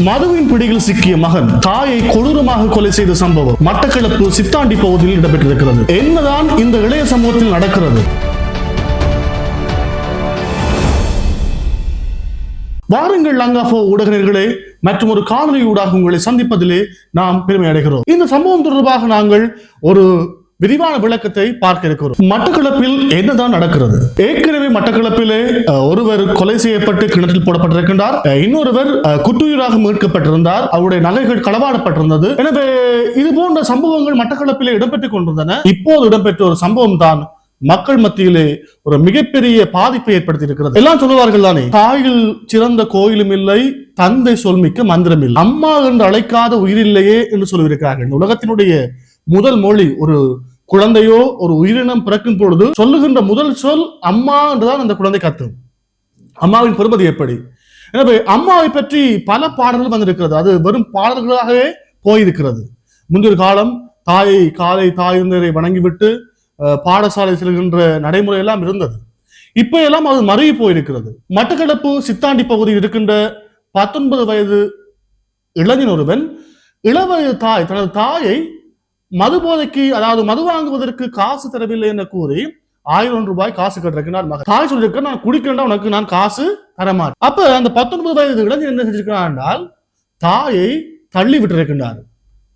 மதுவின் பிடியில் சிக்கிய மகன் தாயை கொடூரமாக கொலை செய்த சம்பவம் மட்டக்களப்பு சித்தாண்டி பகுதியில் இடம்பெற்றிருக்கிறது. என்னதான் இந்த இளைய சமூகத்தில் நடக்கிறது? வாருங்கள் லங்காஃபோ ஊடகர்களே, மற்றும் ஒரு காணொலி ஊடாக உங்களை சந்திப்பதிலே நாம் பெருமை அடைகிறோம். இந்த சம்பவம் தொடர்பாக நாங்கள் ஒரு விரிவான விளக்கத்தை பார்க்க இருக்கிறோம். மட்டக்களப்பில் என்னதான் நடக்கிறது? ஏற்கனவே மட்டக்களப்பிலே ஒருவர் கொலை செய்யப்பட்டு கிணற்றில் போடப்பட்டிருக்கின்றார். இன்னொருவர் குற்றுயிராக மீட்கப்பட்டிருந்தார். அவருடைய நகைகள் களவாடப்பட்டிருந்தது. எனவே இது போன்ற சம்பவங்கள் மட்டக்களப்பிலே இடம்பெற்றுக் கொண்டிருந்தன. இப்போது இடம்பெற்ற ஒரு சம்பவம் தான் மக்கள் மத்தியிலே ஒரு மிகப்பெரிய பாதிப்பை ஏற்படுத்தி இருக்கிறது. எல்லாம் சொல்லுவார்கள் தானே, தாயில் சிறந்த கோயிலும் இல்லை, தந்தை சொல்மிக்க மந்திரம் இல்லை, அம்மா என்று அழைக்காத உயிரில்லையே என்று சொல்லியிருக்கிறார்கள். உலகத்தினுடைய முதல் மொழி, ஒரு குழந்தையோ ஒரு உயிரினம் பிறக்கும் பொழுது சொல்லுகின்ற முதல் சொல் அம்மா என்றுதான் அந்த குழந்தை கத்தும். அம்மாவின் பெருமதி எப்படி? எனவே அம்மாவை பற்றி பல பாடல்கள் வந்திருக்கிறது. அது வெறும் பாடல்களாகவே போயிருக்கிறது. முந்தைய காலம் தாயை காலை தாயினரை வணங்கிவிட்டு பாடசாலை செல்கின்ற நடைமுறை எல்லாம் இருந்தது. இப்ப எல்லாம் அது மறுகி போயிருக்கிறது. மட்டக்களப்பு சித்தாண்டி பகுதியில் இருக்கின்ற 19 வயது இளைஞன் ஒருவன் இளவயது தாய் தனது தாயை மது போதைக்கு, அதாவது மது வாங்குவதற்கு காசு தரவில்லை என கூறி 1000 ரூபாய் காசு கட்டிருக்கிறார் மகன். தாய் சொல்லியிருக்க, நான் குடிக்கிறேன், உனக்கு நான் காசு தரமாட்டேன். அப்ப அந்த 19 வயது இளைஞன் என்ன செஞ்சிருக்கிறார் என்றால், தாயை தள்ளி விட்டிருக்கின்றார்.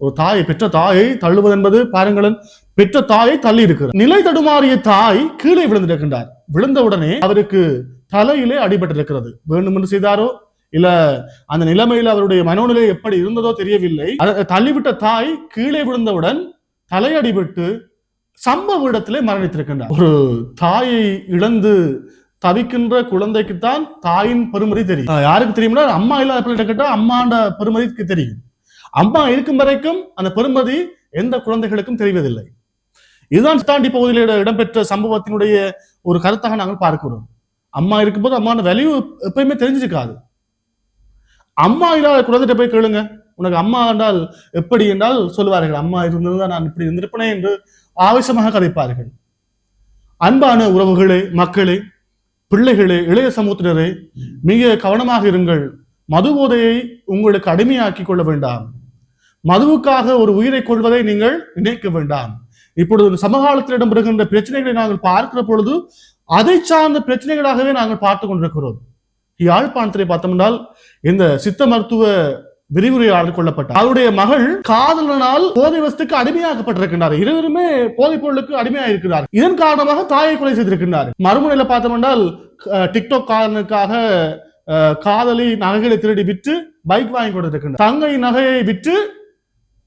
ஒரு தாயை, பெற்ற தாயை தள்ளுவது என்பது பாருங்களேன், பெற்ற தாயை தள்ளி இருக்கிறார். நிலை தடுமாறிய தாய் கீழே விழுந்திருக்கின்றார். விழுந்தவுடனே அவருக்கு தலையிலே அடிபட்டிருக்கிறது. வேண்டுமென்று செய்தாரோ இல்ல அந்த நிலைமையில் அவருடைய மனோநிலை எப்படி இருந்ததோ தெரியவில்லை. தள்ளிவிட்ட தாய் கீழே விழுந்தவுடன் தலையடிபட்டு சம்பவ இடத்திலே மரணித்திருக்கின்றார். ஒரு தாயை இழந்து தவிக்கின்ற குழந்தைக்குத்தான் தாயின் பெருமதி தெரியும். யாருக்கு தெரியும்னா, அம்மா இல்லாத பிள்ளை கேட்டா அம்மாண்ட பெருமதிக்கு தெரியும். அம்மா இருக்கும் வரைக்கும் அந்த பெருமதி எந்த குழந்தைகளுக்கும் தெரிவதில்லை. இதுதான் சித்தாண்டி பகுதியில் இடம்பெற்ற சம்பவத்தினுடைய ஒரு கருத்தாக நாங்கள் பார்க்கிறோம். அம்மா இருக்கும்போது அம்மா வேல்யூ எப்பயுமே தெரிஞ்சிருக்காது. அம்மா இல்லாத குழந்தைகிட்ட போய் கேளுங்க, உனக்கு அம்மா என்றால் எப்படி என்றால் சொல்லுவார்கள், அம்மா இருந்ததுதான் நான் இப்படி இருந்திருப்பேனே என்று ஆவேசமாக கதைப்பார்கள். அன்பான உறவுகளே, மக்களே, பிள்ளைகளே, இளைய சமூகத்தினரே, மிக கவனமாக இருங்கள். மது போதையை உங்களுக்கு அடிமையாக்கி கொள்ள வேண்டாம். மதுவுக்காக ஒரு உயிரை கொள்வதை நீங்கள் நினைக்க வேண்டாம். இப்பொழுது சமகாலத்தில் இடம்பெறுகின்ற பிரச்சனைகளை நாங்கள் பார்க்கிற பொழுது அதை சார்ந்த பிரச்சனைகளாகவே நாங்கள் பார்த்து கொண்டிருக்கிறோம். யாழ்ப்பாணத்திலே பார்த்தோம்னால் இந்த சித்த மருத்துவ விரிவுரையாளர் கொல்லப்பட்டார். அவருடைய மகள் காதலனால் போதை வஸ்துக்கு அடிமையாக்கப்பட்டிருக்கின்றார். இருவருமே போதைப் பொருளுக்கு அடிமையாக இருக்கிறார். இதன் காரணமாக தாயை கொலை செய்திருக்கின்றார். மறுமுனையில பார்த்தோம்னால் டிக்டாக் காதலனுக்காக காதலி நகைகளை திருடி விற்று பைக் வாங்கி கொடுத்திருக்கின்றார். தங்கை நகையை விற்று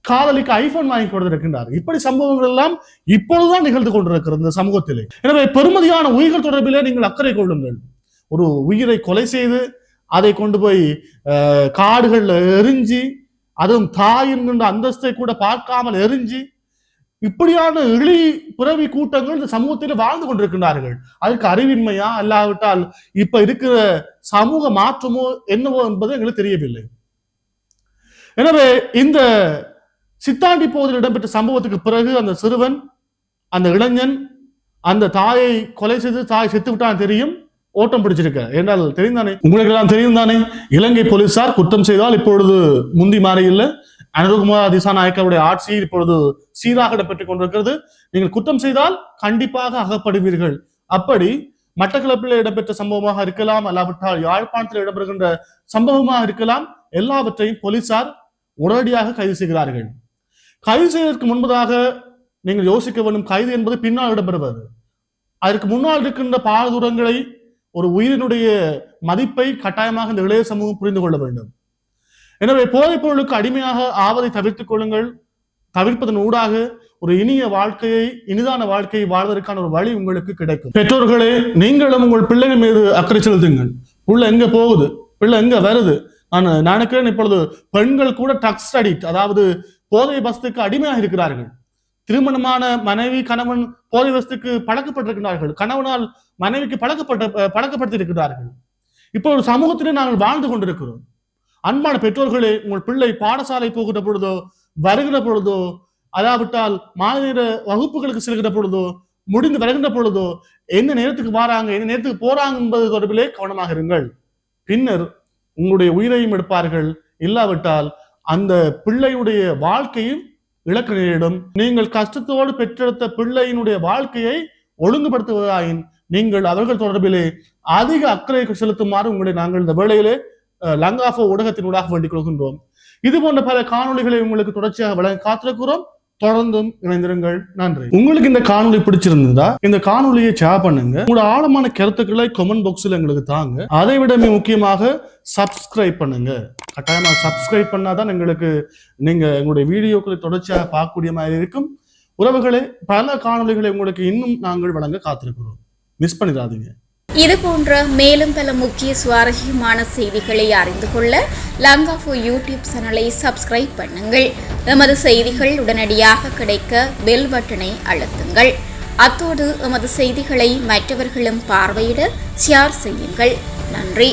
காதலிக்கு ஐபோன் வாங்கி கொடுத்திருக்கின்றார். இப்படி சம்பவங்கள் எல்லாம் இப்பொழுதுதான் நிகழ்ந்து கொண்டிருக்கிறது இந்த சமூகத்திலே. எனவே பெருமதியான உயிர்கள் தொடர்பிலே நீங்கள் அக்கறை கொள்ளுங்கள். ஒரு உயிரை கொலை செய்து அதை கொண்டு போய் காடுகள்ல எரிஞ்சி, அதுவும் தாயின் அந்தஸ்தை கூட பார்க்காமல் எரிஞ்சி, இப்படியான இழி பிறவி கூட்டங்கள் இந்த சமூகத்தில் வாழ்ந்து கொண்டிருக்கின்றார்கள். அதற்கு அறிவின்மையா அல்லாவிட்டால் இப்ப இருக்கிற சமூக மாற்றமோ என்னவோ என்பது எங்களுக்கு தெரியவில்லை. எனவே இந்த சித்தாண்டி பகுதியில் இடம்பெற்ற சம்பவத்துக்கு பிறகு அந்த சிறுவன், அந்த இளைஞன் அந்த தாயை கொலை செய்து தாய் செத்து விட்டான் தெரியும், ஓட்டம் பிடிச்சிருக்க என்றால் தெரிந்தானே, உங்களுக்கு எல்லாம் தெரியும் தானே. இலங்கை போலீசார் குற்றம் செய்தால் இப்பொழுது முந்தி மாறி இல்லை. அனுரகுமார் திசாநாயக்கவுடைய ஆட்சி இப்பொழுது சீராக இடம்பெற்றுக் கொண்டிருக்கிறது. நீங்கள் குற்றம் செய்தால் கண்டிப்பாக அகப்படுவீர்கள். அப்படி மட்டக்களப்பில் இடம்பெற்ற சம்பவமாக இருக்கலாம், அல்லாவிட்டால் யாழ்ப்பாணத்தில் இடம்பெறுகின்ற சம்பவமாக இருக்கலாம், எல்லாவற்றையும் போலீசார் உடனடியாக கைது செய்கிறார்கள். கைது செய்வதற்கு முன்பதாக நீங்கள் யோசிக்க வேண்டும், கைது என்பது பின்னால் இடம்பெறுவது. அதற்கு முன்னால் இருக்கின்ற பாரதூரங்களை, ஒரு உயிரினுடைய மதிப்பை கட்டாயமாக இந்த இளைய சமூகம் புரிந்து கொள்ள வேண்டும். எனவே போதைப் பொருளுக்கு அடிமையாக ஆவதை தவிர்த்துக் கொள்ளுங்கள். தவிர்ப்பதன் ஊடாக ஒரு இனிய வாழ்க்கையை, இனிதான வாழ்க்கையை வாழ்வதற்கான ஒரு வழி உங்களுக்கு கிடைக்கும். பெற்றோர்களே, நீங்களும் உங்கள் பிள்ளைகள் மீது அக்கறை செலுத்துங்கள். பிள்ளை எங்க போகுது, பிள்ளை எங்க வருது. நான் நினைக்கிறேன், இப்பொழுது பெண்கள் கூட ட்ரக்ஸ் அடிக்ட், அதாவது போதை வஸ்துக்கு அடிமையாக இருக்கிறார்கள். திருமணமான மனைவி கணவன் போதை வஸ்துக்கு பழக்கப்பட்டிருக்கிறார்கள். கணவனால் மனைவிக்கு பழக்கப்படுத்தி இருக்கிறார்கள். இப்போ ஒரு சமூகத்திலே நாங்கள் வாழ்ந்து கொண்டிருக்கிறோம். அன்பான பெற்றோர்களே, உங்கள் பிள்ளை பாடசாலை போகிற பொழுதோ, வருகிற பொழுதோ, அதாவிட்டால் மாநில வகுப்புகளுக்கு செல்கிற பொழுதோ, முடிந்து வருகின்ற பொழுதோ, எந்த நேரத்துக்கு வராங்க, எந்த நேரத்துக்கு போறாங்க என்பது தொடர்பிலே கவனமாக இருங்கள். பின்னர் உங்களுடைய உயிரையும் எடுப்பார்கள், இல்லாவிட்டால் அந்த பிள்ளையுடைய வாழ்க்கையும் இழக்க நேரிடும். நீங்கள் கஷ்டத்தோடு பெற்றெடுத்த பிள்ளையினுடைய வாழ்க்கையை ஒழுங்குபடுத்துவதாயின் நீங்கள் அவர்கள் தொடர்பிலே அதிக அக்கறை செலுத்துமாறு உங்களை நாங்கள் இந்த வேளையிலே லங்காஃபோ ஊடகத்தினூடாக வேண்டிக் கொள்கின்றோம். இது போன்ற பல காணொலிகளை உங்களுக்கு தொடர்ச்சியாக வழங்க காத்திருக்கிறோம். தொடர்ந்தும் இணைந்திருங்கள். நன்றி. உங்களுக்கு இந்த காணொலி பிடிச்சிருந்தா இந்த காணொலியை ஷேர் பண்ணுங்க. உங்களோட ஆழமான கருத்துக்களை கமெண்ட் பாக்ஸ்ல எங்களுக்கு தாங்க. அதை விட முக்கியமாக சப்ஸ்கிரைப் பண்ணுங்க. கட்டாயமா சப்ஸ்கிரைப் பண்ணாதான் எங்களுக்கு நீங்க எங்களுடைய வீடியோக்களை தொடர்ச்சியாக பார்க்கக்கூடிய மாதிரி இருக்கும். உறவுகளே, பல காணொலிகளை உங்களுக்கு இன்னும் நாங்கள் வழங்க காத்திருக்கிறோம். மிஸ் பண்ணிடாதீங்க. இது போன்ற மேலும் பல முக்கிய சுவாரஸ்யமான செய்திகளை அறிந்து கொள்ள லங்காஃபோ யூடியூப் சேனலை சப்ஸ்கிரைப் பண்ணுங்கள். எமது செய்திகள் உடனடியாக கிடைக்க பெல் பட்டனை அழுத்துங்கள். அத்தோடு எமது செய்திகளை மற்றவர்களும் பார்வையிட ஷேர் செய்யுங்கள். நன்றி.